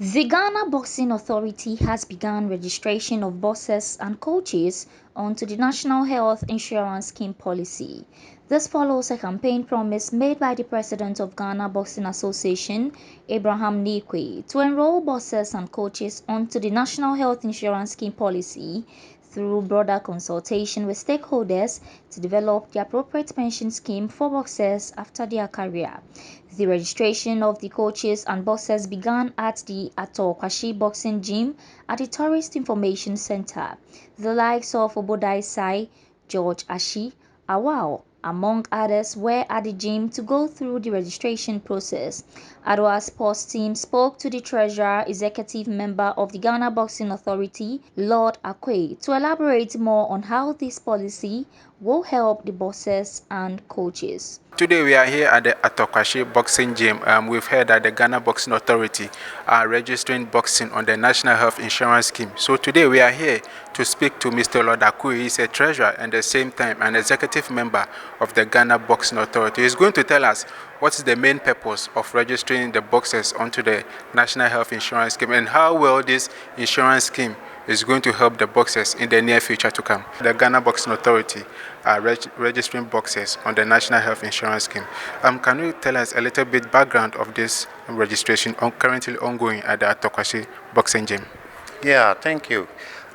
The Ghana Boxing Authority has begun registration of boxers and coaches onto the National Health Insurance Scheme policy. This follows a campaign promise made by the President of Ghana Boxing Association, Abraham Neequaye, to enroll boxers and coaches onto the National Health Insurance Scheme policy through broader consultation with stakeholders to develop the appropriate pension scheme for boxers after their career. The registration of the coaches and boxers began at the Atokwashi Boxing Gym at the Tourist Information Center. The likes of Obodai Sai, George Ashi, Awao, among others, were at the gym to go through the registration process. Adwa Sports Team spoke to the Treasurer Executive Member of the Ghana Boxing Authority, Lord Akwe, to elaborate more on how this policy will help the boxers and coaches. Today we are here at the Atokwashi Boxing Gym. We've heard that the Ghana Boxing Authority are registering boxing on the National Health Insurance Scheme. So today we are here to speak to Mr. Lord Akwe. He's a treasurer and at the same time an executive member of the Ghana Boxing Authority. He's going to tell us what is the main purpose of registering the boxers onto the National Health Insurance Scheme and how well this insurance scheme is going to help the boxers in the near future to come. The Ghana Boxing Authority are registering boxers on the National Health Insurance Scheme. Can you tell us a little bit background of this registration currently ongoing at the Atokwashi Boxing Gym? Yeah, thank you.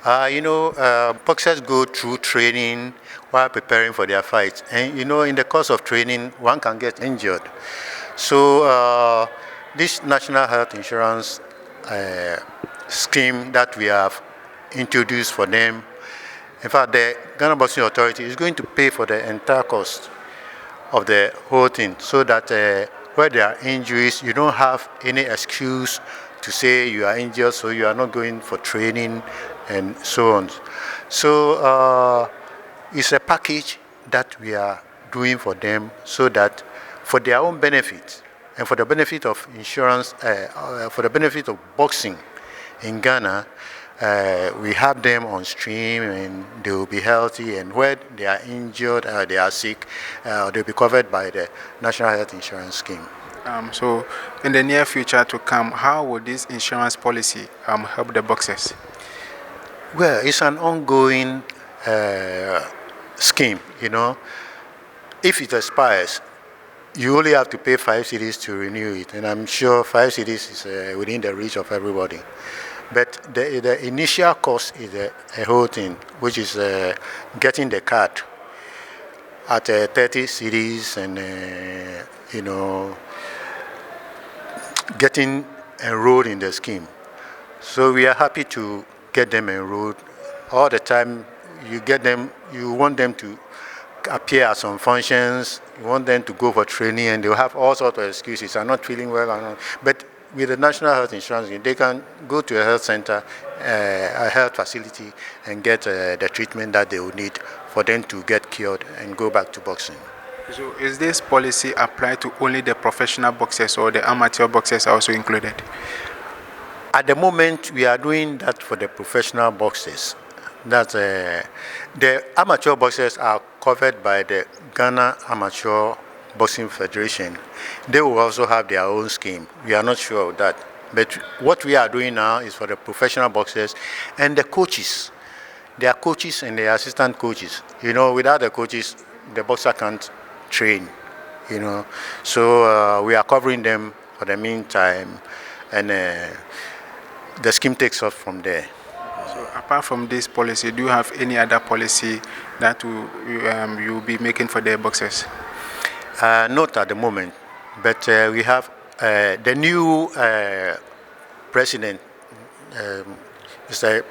Boxers go through training while preparing for their fights. And, in the course of training, one can get injured. So this National Health Insurance scheme that we have introduced for them, in fact, the Ghana Boxing Authority is going to pay for the entire cost of the whole thing so that where there are injuries, you don't have any excuse to say you are injured, so you are not going for training and so on. So it's a package that we are doing for them so that for their own benefit and for the benefit of insurance, for the benefit of boxing in Ghana, we have them on stream and they will be healthy, and where they are injured, they are sick, they'll be covered by the National Health Insurance Scheme. So in the near future to come, how will this insurance policy help the boxers? Well, it's an ongoing scheme, If it expires, you only have to pay 5 cedis to renew it, and I'm sure 5 cedis is within the reach of everybody. But the initial cost is a whole thing, which is getting the card at 30 cedis and, getting enrolled in the scheme. So we are happy to get them enrolled. All the time you get them, you want them to appear at some functions, you want them to go for training, and they'll have all sorts of excuses. I'm not feeling well, but with the National Health Insurance, they can go to a health center, a health facility, and get the treatment that they will need for them to get cured and go back to boxing. So is this policy applied to only the professional boxers or the amateur boxers also included? At the moment, we are doing that for the professional boxers. That the amateur boxers are covered by the Ghana Amateur Boxing Federation. They will also have their own scheme. We are not sure of that. But what we are doing now is for the professional boxers and the coaches. They are coaches and the assistant coaches. Without the coaches, the boxer can't train. So we are covering them for the meantime, and the scheme takes off from there. So apart from this policy, do you have any other policy that you will be making for the boxers? Not at the moment, but we have the new president, Mr.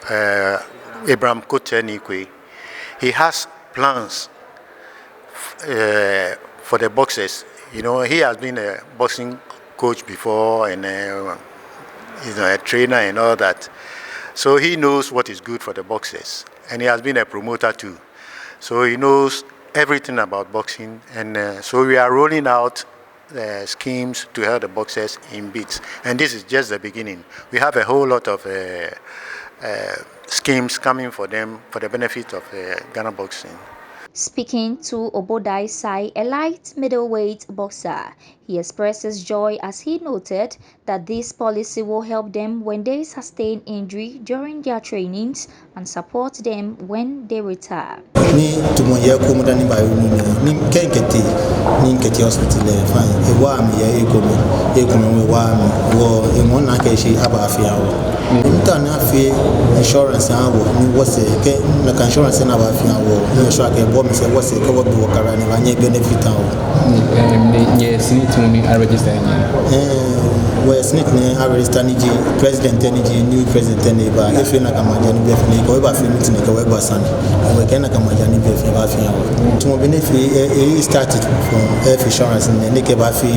Abraham Kotei Neequaye. He has plans for the boxers. He has been a boxing coach before and a trainer and all that. So he knows what is good for the boxers, and he has been a promoter too. So he knows everything about boxing, and so we are rolling out schemes to help the boxers in bits. And this is just the beginning. We have a whole lot of schemes coming for them for the benefit of Ghana boxing. Speaking to Obodai Sai, a light middleweight boxer, he expresses joy as he noted that this policy will help them when they sustain injury during their trainings and support them when they retire. Ni tumoye ko mudani ba yunu ni kenketi ni nketi hospital fine e wa mi ya ekomi we wa mi wo e mo na ke shi aba afia wo nta na fi insurance awo ni wose ke na ka insurance na ba afia wo ni so ake bo mi se wose ke wo bi wo kara ni ba nye benefit awo ni Ssnit mo ni register ni we Ssnit ni register ni G.B.A President ni new president ni ba efe na kama jani be fi ni ko ba fi meeting ke we ba sana we ke na kama jani be fi ba fi awo to mo benefit started from health insurance ni ke ba fi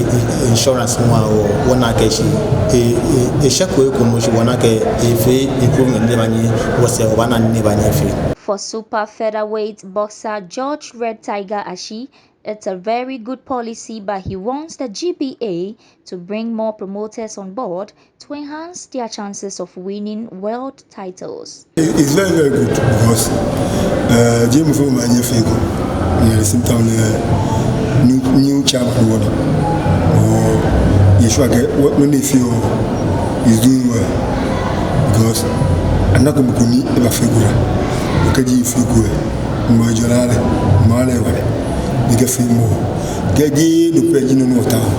insurance mo awo wona ke shi e shako e ko mo shi wona ke e fi improvement ni ba ni wose o bana ni ba ni fi. For super featherweight boxer George Red Tiger Ashi, it's a very good policy, but he wants the G.B.A to bring more promoters on board to enhance their chances of winning world titles. It's very, very good because Jim for my nephew, the same time new champion or Yeshua what when they feel is doing well because I'm not going to be a figure. Kaji figure, Majorale, Male, you get feel more. Gaji, the president of town,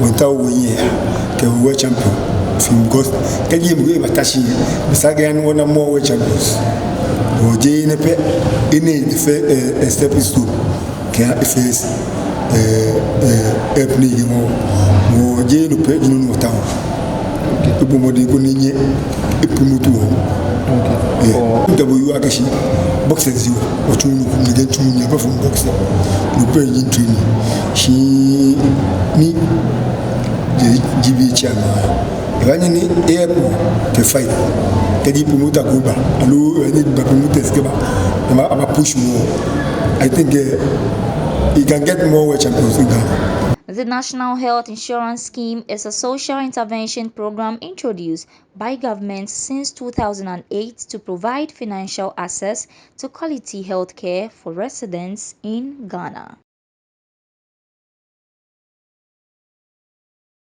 when town year, can we champion. Because Kaji will be attaching the Sagan one more champions. Or Jay in a pet, in a stepping stool, can face a play more Jay the president of town. People more than going a promoter. W Akashi, boxers you, or two get to me from boxing. No paying training. She need G.B.A chairman. Running the airport to fight. Can you promote a Cuba? Hello, I need to promote a skipper. I'm a push more. I think he can get more champions in Ghana. The National Health Insurance Scheme is a social intervention program introduced by government since 2008 to provide financial access to quality health care for residents in Ghana.